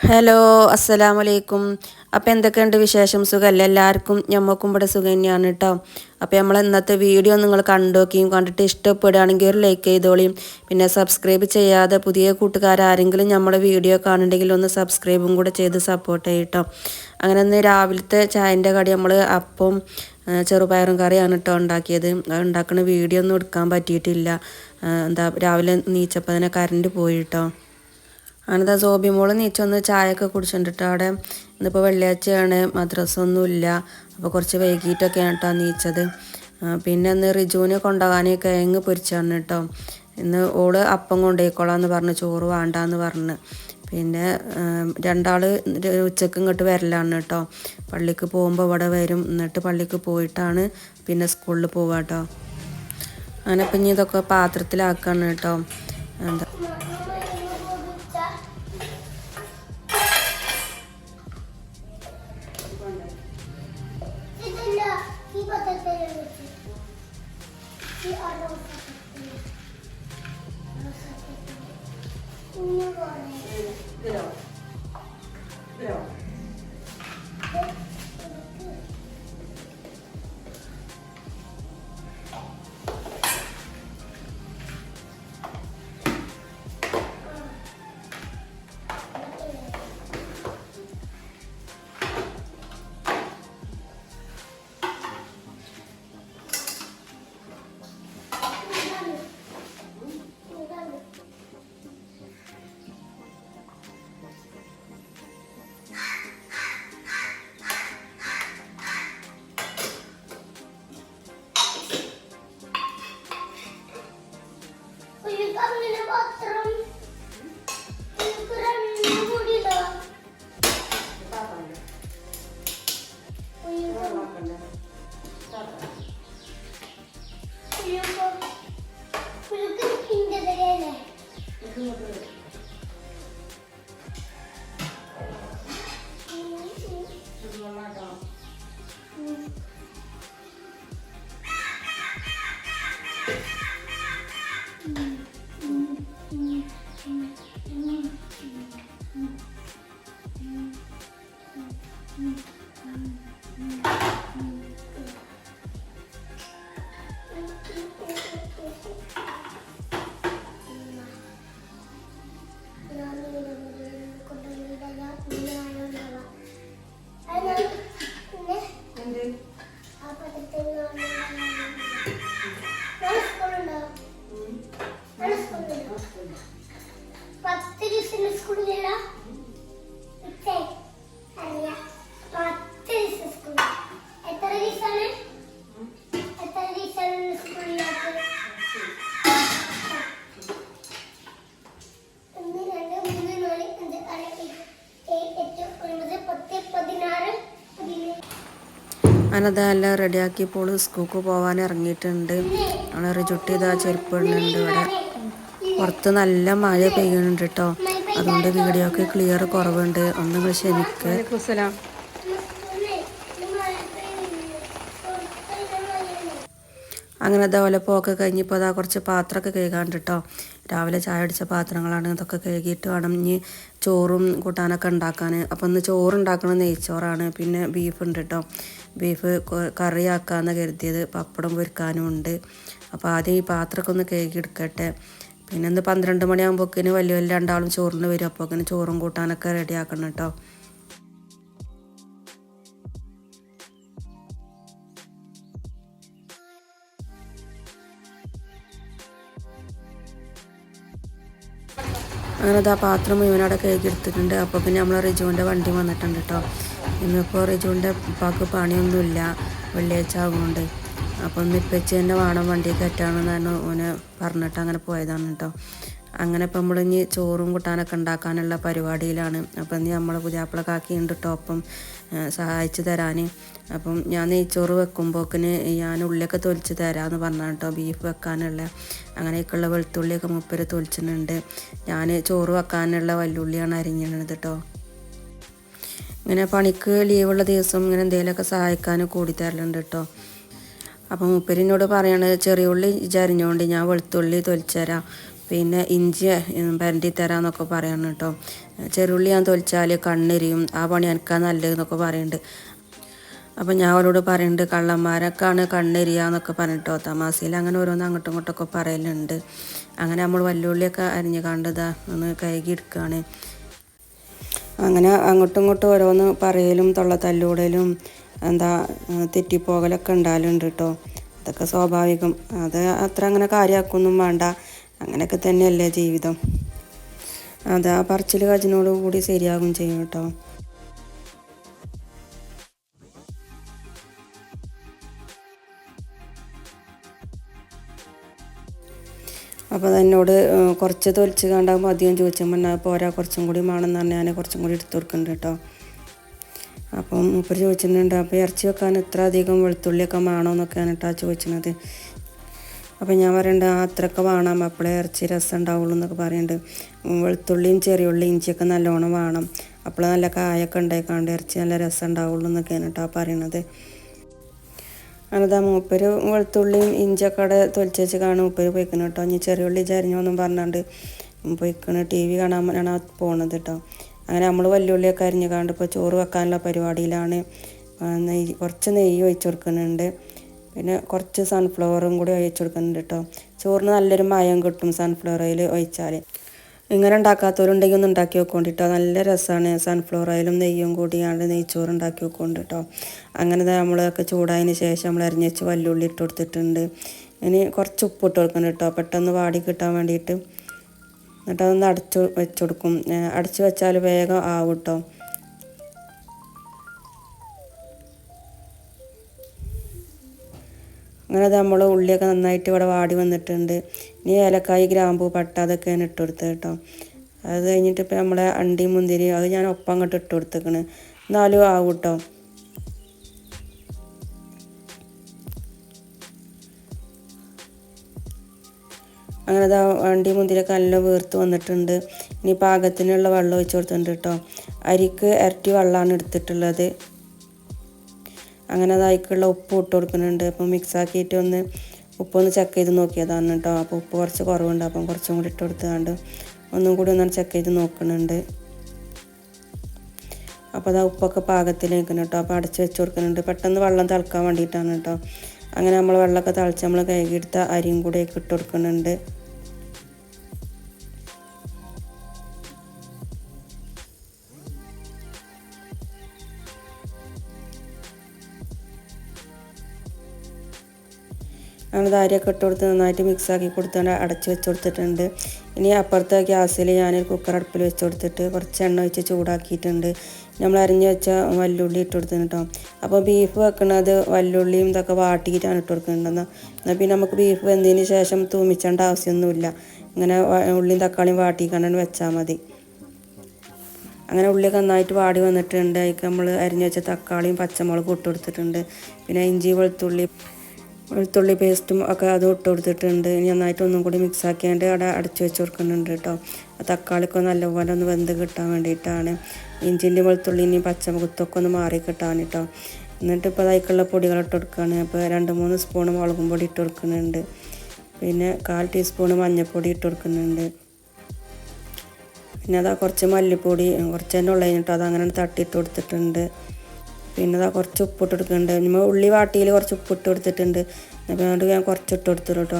Hello അസ്സലാമു അലൈക്കും. അപ്പോൾ എന്തൊക്കെയുണ്ട് വിശേഷം? സുഖമല്ല എല്ലാവർക്കും? ഞമ്മക്കും ഇവിടെ സുഖം തന്നെയാണ് കേട്ടോ. അപ്പോൾ നമ്മൾ ഇന്നത്തെ വീഡിയോ നിങ്ങൾ കണ്ടോക്കിയും കണ്ടിട്ട് ഇഷ്ടപ്പെടുകയാണെങ്കിൽ ഒരു ലൈക്ക് ചെയ്തോളിയും. പിന്നെ സബ്സ്ക്രൈബ് ചെയ്യാതെ പുതിയ കൂട്ടുകാരാരെങ്കിലും നമ്മുടെ വീഡിയോ കാണുന്നുണ്ടെങ്കിൽ ഒന്ന് സബ്സ്ക്രൈബും കൂടെ ചെയ്ത് സപ്പോർട്ട് ചെയ്യട്ടോ. അങ്ങനെ ഇന്ന് രാവിലത്തെ ചായൻ്റെ കടി നമ്മൾ അപ്പം ചെറുപയറും കറിയാണ് കേട്ടോ ഉണ്ടാക്കിയത്. അത് ഉണ്ടാക്കുന്ന വീഡിയോ ഒന്നും എടുക്കാൻ പറ്റിയിട്ടില്ല. രാവിലെ നീച്ചപ്പോൾ തന്നെ കറണ്ട് പോയി കേട്ടോ. അങ്ങനത്തെ സോബി മോള് നീച്ചൊന്ന് ചായയൊക്കെ കുടിച്ചിട്ട് അവിടെ ഇന്നിപ്പോൾ വെള്ളിയാഴ്ചയാണ്, മദ്രസ ഒന്നുമില്ല. അപ്പോൾ കുറച്ച് വൈകിട്ടൊക്കെയാണ് കേട്ടോ നീച്ചത്. പിന്നെ ഇന്ന് റിജുവിനെ കൊണ്ടുപോകാൻ കിഴങ്ങ് പൊരിച്ചാണ് കേട്ടോ. ഇന്ന് ഓള് അപ്പം കൊണ്ടുപോയിക്കോളാന്ന് പറഞ്ഞ്, ചോറ് വേണ്ടാന്ന് പറഞ്ഞ്. പിന്നെ രണ്ടാൾ ഉച്ചക്ക് ഇങ്ങോട്ട് വരലാണ് കേട്ടോ. പള്ളിക്ക് പോകുമ്പോൾ ഇവിടെ വരും, എന്നിട്ട് പള്ളിക്ക് പോയിട്ടാണ് പിന്നെ സ്കൂളിൽ പോവുക കേട്ടോ. അങ്ങനെ ഇപ്പം ഇനി ഇതൊക്കെ പാത്രത്തിലാക്കാണ് കേട്ടോ. എന്താ അതെല്ലാം റെഡിയാക്കിയപ്പോൾ സ്കൂൾക്ക് പോകാൻ ഇറങ്ങിയിട്ടുണ്ട്. അവിടെ റിജുട്ടി ഇതാ ചെരുപ്പ് ഇടുന്നുണ്ട്. ഇവിടെ പുറത്ത് നല്ല മഴ പെയ്യുന്നുണ്ട് കേട്ടോ. അതുകൊണ്ട് വീഡിയോ ഒക്കെ ക്ലിയർ കുറവുണ്ട്, ഒന്ന് ക്ഷമിക്കുക. അങ്ങനെ അതേപോലെ പോക്കെ കഴിഞ്ഞപ്പോൾ അതാ കുറച്ച് പാത്രമൊക്കെ കഴുകാണ്ട് കേട്ടോ. രാവിലെ ചായ അടിച്ച പാത്രങ്ങളാണ്, ഇതൊക്കെ കഴുകിയിട്ട് വേണം ഇനി ചോറും കൂട്ടാനൊക്കെ ഉണ്ടാക്കാൻ. അപ്പോൾ ഒന്ന് ചോറുണ്ടാക്കണം, നെയ്ച്ചോറാണ്. പിന്നെ ബീഫ് ഉണ്ട് കേട്ടോ. ബീഫ് കറിയാക്കാമെന്ന് കരുതിയത്, പപ്പടം പൊരിക്കാനും ഉണ്ട്. അപ്പോൾ ആദ്യം ഈ പാത്രമൊക്കെ ഒന്ന് കഴുകി എടുക്കട്ടെ. പിന്നെ ഇന്ന് 12 മണിയാകുമ്പോഴേക്കിന് വലിയ രണ്ടാളും ചോറിന് വരും. അപ്പോൾ അങ്ങനെ ചോറും കൂട്ടാനൊക്കെ റെഡിയാക്കണം കേട്ടോ. അങ്ങനെ ആ പാത്രം മുഴുവനവിടെ കഴുകി എടുത്തിട്ടുണ്ട്. അപ്പോൾ പിന്നെ നമ്മൾ റിജുവിൻ്റെ വണ്ടി വന്നിട്ടുണ്ട് കേട്ടോ. ഇന്നിപ്പോൾ റിജുവിൻ്റെ ഉപ്പാക്ക് പണിയൊന്നുമില്ല, വെള്ളിയാഴ്ച ആകുന്നുണ്ട്. അപ്പോൾ ഒന്ന് ഇപ്പച്ചി തന്നെ വേണം വണ്ടി കയറ്റാണെന്ന് ഓന് പറഞ്ഞിട്ട് അങ്ങനെ പോയതാണ് കേട്ടോ. അങ്ങനെ ഇപ്പം നമ്മളിനി ചോറും കൂട്ടാനൊക്കെ ഉണ്ടാക്കാനുള്ള പരിപാടിയിലാണ്. അപ്പം ഇനി നമ്മൾ പുതിയാപ്പിള കാക്കിയുണ്ട് കേട്ടോ ഒപ്പം സഹായിച്ച് തരാൻ. അപ്പം ഞാൻ നെയ്ച്ചോറ് വെക്കുമ്പോക്കിന് ഞാൻ ഉള്ളിയൊക്കെ തൊലിച്ച് തരാമെന്ന് പറഞ്ഞാൽ കേട്ടോ, ബീഫ് വെക്കാനുള്ള. അങ്ങനെയൊക്കെയുള്ള വെളുത്തുള്ളിയൊക്കെ മുപ്പര് തൊലിച്ചിട്ടുണ്ട്. ഞാൻ ചോറ് വെക്കാനുള്ള വല്ലുള്ളിയാണ് അരിഞ്ഞിരുന്നത് കേട്ടോ. ഇങ്ങനെ പണിക്ക് ലീവുള്ള ദിവസം ഇങ്ങനെ എന്തെങ്കിലുമൊക്കെ സഹായിക്കാൻ കൂടി തരലുണ്ട് കേട്ടോ. അപ്പം മൂപ്പരിനോട് പറയണത് ചെറിയ ഉള്ളി അരിഞ്ഞുകൊണ്ട് ഞാൻ വെളുത്തുള്ളി തൊലിച്ചു തരാം, പിന്നെ ഇഞ്ചി പരണ്ടി തരാമെന്നൊക്കെ പറയണം കേട്ടോ. ചെറുള്ളി ഞാൻ തൊലിച്ചാൽ കണ്ണെരിയും, ആ പണി എനിക്കാ നല്ലതെന്നൊക്കെ പറയുന്നുണ്ട്. അപ്പം ഞാൻ അവരോട് പറയുന്നുണ്ട് കള്ളന്മാരൊക്കെയാണ് കണ്ണെരിയാന്നൊക്കെ പറഞ്ഞിട്ടോ. തമാശയിൽ അങ്ങനെ ഓരോന്ന് അങ്ങോട്ടും ഇങ്ങോട്ടൊക്കെ പറയലുണ്ട്. അങ്ങനെ നമ്മൾ വല്ലുള്ളിയൊക്കെ അരിഞ്ഞ് കണ്ടതാ ഒന്ന് കഴുകി എടുക്കുകയാണ്. അങ്ങനെ അങ്ങോട്ടും ഇങ്ങോട്ടും ഓരോന്ന് പറയലും തല്ലൂടലും എന്താ തെറ്റിപ്പോകലൊക്കെ ഉണ്ടാകലുണ്ട് കേട്ടോ. അതൊക്കെ സ്വാഭാവികം. അത് അത്ര അങ്ങനെ കാര്യമാക്കൊന്നും വേണ്ട, അങ്ങനെയൊക്കെ തന്നെയല്ലേ ജീവിതം. അത് ആ പറച്ചിൽ കജിനോട് കൂടി ശരിയാകും ചെയ്യും കേട്ടോ. അപ്പോൾ എന്നോട് കുറച്ച് തൊലിച്ച് കണ്ടാകുമ്പോൾ അധികം ചോദിച്ചാൽ പോരാ, കുറച്ചും കൂടി വേണമെന്ന് പറഞ്ഞാൽ ഞാൻ കുറച്ചും കൂടി എടുത്ത് കൊടുക്കുന്നുണ്ട് കേട്ടോ. അപ്പം മൂപ്പർ ചോദിച്ചിട്ടുണ്ട് അപ്പോൾ ഇറച്ചി വെക്കാൻ ഇത്ര അധികം വെളുത്തുള്ളിയൊക്കെ വേണമെന്നൊക്കെയാണ് കേട്ടോ ചോദിച്ചത്. അപ്പോൾ ഞാൻ പറയുന്നുണ്ട് അത്രയൊക്കെ വേണം, അപ്പോഴേ ഇറച്ചി രസം ഉണ്ടാവുള്ളൂ എന്നൊക്കെ പറയുന്നുണ്ട്. വെളുത്തുള്ളിയും ചെറിയുള്ളി ഇഞ്ചിയൊക്കെ നല്ലോണം വേണം, അപ്പോൾ നല്ല കായൊക്കെ ഉണ്ടായിക്കാണ്ട് ഇറച്ചി നല്ല രസം ഉണ്ടാവുള്ളൂ എന്നൊക്കെയാണ് കേട്ടോ പറയണത്. അങ്ങനതാ മൂപ്പര് വെളുത്തുള്ളിയും ഇഞ്ചിയൊക്കെ അവിടെ തൊലിച്ച് വെച്ച് കാണും മൂപ്പര് പോയിക്കണം കേട്ടോ. ഇനി ചെറിയുള്ളി ചരിഞ്ഞൊന്നും പറഞ്ഞാണ്ട് പോയിക്കണ് TV കാണാനാണ് പോണത് കേട്ടോ. അങ്ങനെ നമ്മൾ വല്യുള്ളിയൊക്കെ അരിഞ്ഞ് കണ്ട് ഇപ്പോൾ ചോറ് വെക്കാനുള്ള പരിപാടിയിലാണ്. കുറച്ച് നെയ്യ് ഒഴിച്ച് കൊടുക്കുന്നുണ്ട്, പിന്നെ കുറച്ച് സൺഫ്ലവറും കൂടി ഒഴിച്ച് കൊടുക്കുന്നുണ്ട് കേട്ടോ. ചോറിന് നല്ലൊരു മയം കിട്ടും സൺഫ്ലവർ ഓയിൽ ഒഴിച്ചാൽ. ഇങ്ങനെ ഉണ്ടാക്കാത്തവരുണ്ടെങ്കിൽ ഒന്ന് ഉണ്ടാക്കി വെക്കൊണ്ടിട്ടോ, നല്ല രസമാണ്. സൺഫ്ലവർ ഓയിലും നെയ്യും കൂടിയാണ്ട് നെയ്ച്ചോറ് ഉണ്ടാക്കി വെക്കൊണ്ട് കേട്ടോ. അങ്ങനെ നമ്മളൊക്കെ ചൂടായതിന് ശേഷം നമ്മൾ അരിഞ്ഞ് വെച്ച് വല്ലുള്ളി ഇട്ട് കൊടുത്തിട്ടുണ്ട്. ഇനി കുറച്ച് ഉപ്പ് ഇട്ട് കൊടുക്കണം കേട്ടോ, പെട്ടെന്ന് വാടി കിട്ടാൻ വേണ്ടിയിട്ട്. എന്നിട്ട് അതൊന്ന് അടച്ച് വെച്ച് കൊടുക്കും. അടച്ച് വെച്ചാൽ വേഗം ആവും കേട്ടോ. അങ്ങനെ നമ്മൾ ഉള്ളിയൊക്കെ നന്നായിട്ട് ഇവിടെ വാടി വന്നിട്ടുണ്ട്. ഇനി ഏലക്കായ് ഗ്രാമ്പൂ പട്ട അതൊക്കെയാണ് ഇട്ട് കൊടുത്തത് കേട്ടോ. അത് കഴിഞ്ഞിട്ട് ഇപ്പോൾ നമ്മളെ അണ്ടി മുന്തിരി അത് ഞാൻ ഒപ്പം അങ്ങോട്ട് ഇട്ട് കൊടുത്തേക്കണ്, എന്നാലും ആവും കേട്ടോ. അങ്ങനെ അണ്ടി മുന്തിരിയൊക്കെ നല്ല വീർത്ത് വന്നിട്ടുണ്ട്. ഇനി പാകത്തിനുള്ള വെള്ളം ഒഴിച്ച് കൊടുത്തിട്ടുണ്ട് കേട്ടോ. അരിക്ക് ഇരട്ടി വെള്ളമാണ് എടുത്തിട്ടുള്ളത്. അങ്ങനെ അതിലേക്കുള്ള ഉപ്പ് ഇട്ട് കൊടുക്കുന്നുണ്ട്. അപ്പം മിക്സാക്കിയിട്ട് ഉപ്പൊന്ന് ചെക്ക് ചെയ്ത് നോക്കിയതാണ് കേട്ടോ. അപ്പോൾ ഉപ്പ് കുറച്ച് കുറവുണ്ട്, അപ്പം കുറച്ചും കൂടി ഇട്ട് കൊടുത്തുകൊണ്ട് ഒന്നും കൂടി ഒന്ന് ചെക്ക് ചെയ്ത് നോക്കുന്നുണ്ട്. അപ്പോൾ അത് ഉപ്പൊക്കെ പാകത്തിലേക്കണം കേട്ടോ. അപ്പോൾ അടച്ച് വെച്ച് കൊടുക്കുന്നുണ്ട്, പെട്ടെന്ന് വെള്ളം തിളക്കാൻ വേണ്ടിയിട്ടാണ് കേട്ടോ. അങ്ങനെ നമ്മൾ വെള്ളമൊക്കെ തിളച്ച് നമ്മൾ കഴുകിയെടുത്ത അരിയും കൂടി ഇട്ട് കൊടുക്കുന്നുണ്ട്. അങ്ങനെ അരിയൊക്കെ ഇട്ട് കൊടുത്ത് നന്നായിട്ട് മിക്സാക്കി കൊടുത്തുകൊണ്ട് അടച്ച് വെച്ച് കൊടുത്തിട്ടുണ്ട്. ഇനി അപ്പുറത്തെ ഗ്യാസിൽ ഞാനൊരു കുക്കർ അടുപ്പിൽ വെച്ച് കൊടുത്തിട്ട് കുറച്ച് എണ്ണ ഒഴിച്ച് ചൂടാക്കിയിട്ടുണ്ട്. നമ്മൾ അരിഞ്ഞ് വെച്ച വല്ലുള്ളി ഇട്ട് കൊടുത്തിട്ട് കേട്ടോ. അപ്പോൾ ബീഫ് വെക്കുന്നത് വല്ലുള്ളിയും ഇതൊക്കെ വാട്ടിയിട്ടാണ് ഇട്ട് കൊടുക്കുന്നുണ്ടെന്ന്. എന്നാൽ പിന്നെ നമുക്ക് ബീഫ് വെന്തതിന് ശേഷം തൂമിച്ചേണ്ട ആവശ്യമൊന്നുമില്ല, ഇങ്ങനെ ഉള്ളിയും തക്കാളിയും വാട്ടിക്കാണ്ടാണ് വെച്ചാൽ മതി. അങ്ങനെ ഉള്ളിയൊക്കെ നന്നായിട്ട് വാടി വന്നിട്ടുണ്ട്. അതിലേക്ക് നമ്മൾ അരിഞ്ഞ് വെച്ച തക്കാളിയും പച്ചമുളകും ഇട്ട് കൊടുത്തിട്ടുണ്ട്. പിന്നെ ഇഞ്ചി വെളുത്തുള്ളി പേസ്റ്റും ഒക്കെ അതും ഇട്ട് കൊടുത്തിട്ടുണ്ട്. ഇനി നന്നായിട്ട് ഒന്നും കൂടി മിക്സ് ആക്കിയാണ്ട് അവിടെ അടച്ചു വെച്ച് കൊടുക്കുന്നുണ്ട് കേട്ടോ. തക്കാളിയൊക്കെ നല്ലപോലെ ഒന്ന് വെന്ത് കിട്ടാൻ വേണ്ടിയിട്ടാണ്. ഇഞ്ചിൻ്റെ വെളുത്തുള്ളിൻ്റെയും പച്ചമുഖത്തൊക്കെ ഒന്ന് മാറി കിട്ടാൻ കേട്ടോ. എന്നിട്ട് ഇപ്പോൾ അതിലേക്കുള്ള പൊടികൾ ഇട്ട് കൊടുക്കുകയാണ്. അപ്പോൾ 2-3 സ്പൂൺ മുളകും പൊടി ഇട്ട് കൊടുക്കുന്നുണ്ട്. പിന്നെ 1/4 ടീസ്പൂൺ മഞ്ഞൾപ്പൊടി ഇട്ട് കൊടുക്കുന്നുണ്ട്. പിന്നെ കുറച്ച് മല്ലിപ്പൊടി കുറച്ച് തന്നെ ഉള്ളത് കേട്ടോ, അതങ്ങനെ തട്ടിയിട്ട് കൊടുത്തിട്ടുണ്ട്. പിന്നെ കുറച്ച് ഉപ്പിട്ട് കൊടുക്കുന്നുണ്ട്. നമ്മൾ ഉള്ളി വാട്ടിയിൽ കുറച്ച് ഉപ്പിട്ട് കൊടുത്തിട്ടുണ്ട്, അപ്പോൾ അതുകൊണ്ട് ഞാൻ കുറച്ചിട്ട് കൊടുത്തു കേട്ടോ.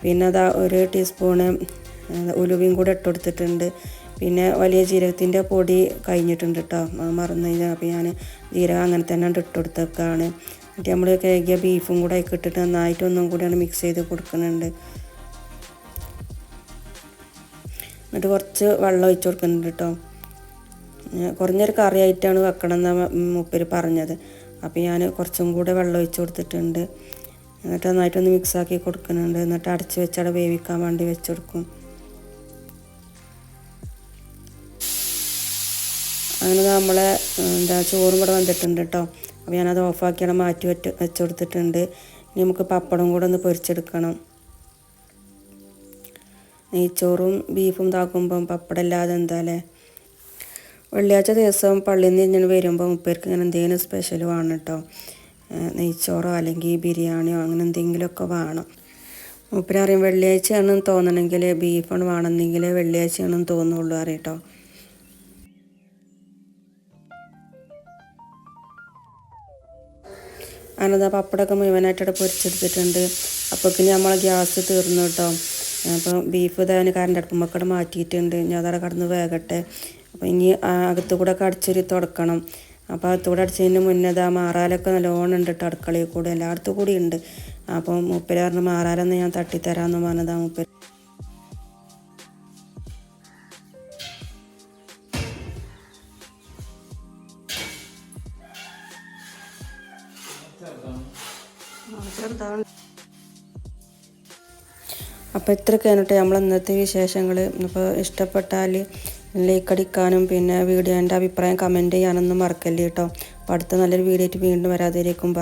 പിന്നെ 1 ടീസ്പൂണ് ഉലുവയും കൂടെ ഇട്ട് കൊടുത്തിട്ടുണ്ട്. പിന്നെ വലിയ ജീരകത്തിൻ്റെ പൊടി കഴിഞ്ഞിട്ടുണ്ട് കേട്ടോ, മറന്നു കഴിഞ്ഞാൽ. അപ്പോൾ ഞാൻ ജീരകം അങ്ങനെ തന്നെ ഇട്ട് കൊടുത്തേക്കാണ്. എന്നിട്ട് നമ്മൾ കഴുകിയ ബീഫും കൂടെ അതിൽ ഇട്ടിട്ട് നന്നായിട്ട് ഒന്നും കൂടിയാണ് മിക്സ് ചെയ്ത് കൊടുക്കുന്നുണ്ട്. എന്നിട്ട് കുറച്ച് വെള്ളം ഒഴിച്ച് കൊടുക്കുന്നുണ്ട് കേട്ടോ. കുറഞ്ഞൊരു കറിയായിട്ടാണ് വെക്കണം എന്നാണ് മൂപ്പര് പറഞ്ഞത്. അപ്പോൾ ഞാൻ കുറച്ചും കൂടെ വെള്ളം ഒഴിച്ച് കൊടുത്തിട്ടുണ്ട്. എന്നിട്ട് നന്നായിട്ടൊന്ന് മിക്സാക്കി കൊടുക്കുന്നുണ്ട്. എന്നിട്ട് അടച്ച് വെച്ചവിടെ വേവിക്കാൻ വേണ്ടി വെച്ച് കൊടുക്കും. അങ്ങനെ നമ്മളെ ചോറും കൂടെ വന്നിട്ടുണ്ട് കേട്ടോ. അപ്പോൾ ഞാനത് ഓഫാക്കിയാണ് മാറ്റി വെച്ച് കൊടുത്തിട്ടുണ്ട്. ഇനി നമുക്ക് പപ്പടം കൂടെ ഒന്ന് പൊരിച്ചെടുക്കണം. നെയ്ച്ചോറും ബീഫും താക്കുമ്പം പപ്പടം ഇല്ലാതെ എന്താ അല്ലേ. വെള്ളിയാഴ്ച ദിവസം പള്ളിയിൽ നിന്ന് ഇങ്ങനെ വരുമ്പോൾ മുപ്പേർക്ക് ഇങ്ങനെ എന്തെങ്കിലും സ്പെഷ്യൽ വേണം കേട്ടോ. നെയ്ച്ചോറോ അല്ലെങ്കിൽ ബിരിയാണിയോ അങ്ങനെ എന്തെങ്കിലുമൊക്കെ വേണം. മൂപ്പര് അറിയും വെള്ളിയാഴ്ചയാണെന്ന് തോന്നണമെങ്കിൽ ബീഫാണ് വേണമെന്നെങ്കിൽ വെള്ളിയാഴ്ചയാണെന്ന് തോന്നുള്ളൂ അറിയട്ടോ. അങ്ങനെ പപ്പടമൊക്കെ മുഴുവനായിട്ട് പൊരിച്ചെടുത്തിട്ടുണ്ട്. അപ്പോഴേക്കും നമ്മൾ ഗ്യാസ് തീർന്നു കേട്ടോ. അപ്പോൾ ബീഫ് ഇതാന് കറണ്ട് അടുപ്പുമ്മക്കടെ മാറ്റിയിട്ടുണ്ട്. ഞാൻ അതവിടെ കടന്ന് വേകട്ടെ. അപ്പോൾ ഇനി അകത്തുകൂടെ ഒക്കെ അടിച്ചൊരു തുടക്കണം. അപ്പോൾ അകത്തുകൂടെ അടിച്ചതിന് മുന്നേ ഇതാ മാറാലൊക്കെ നല്ലോണം ഉണ്ട് കേട്ടോ. അടുക്കളയിൽ കൂടെ എല്ലായിടത്തും കൂടി ഉണ്ട്. അപ്പോൾ മൂപ്പര് പറഞ്ഞ് മാറാലൊന്ന് ഞാൻ തട്ടിത്തരാമെന്ന് പറഞ്ഞതാ മൂപ്പര്. അപ്പോൾ ഇത്രയൊക്കെയാണ് കേട്ടോ നമ്മൾ ഇന്നത്തെ വിശേഷങ്ങൾ. അപ്പോൾ ഇഷ്ടപ്പെട്ടാൽ ലൈക്ക് അടിക്കാനും പിന്നെ വീഡിയോൻ്റെ അഭിപ്രായം കമൻറ്റ് ചെയ്യാനൊന്നും മറക്കല്ലേ കേട്ടോ. അപ്പോൾ അടുത്ത നല്ലൊരു വീഡിയോ ആയിട്ട് വീണ്ടും വരാതിരിക്കും.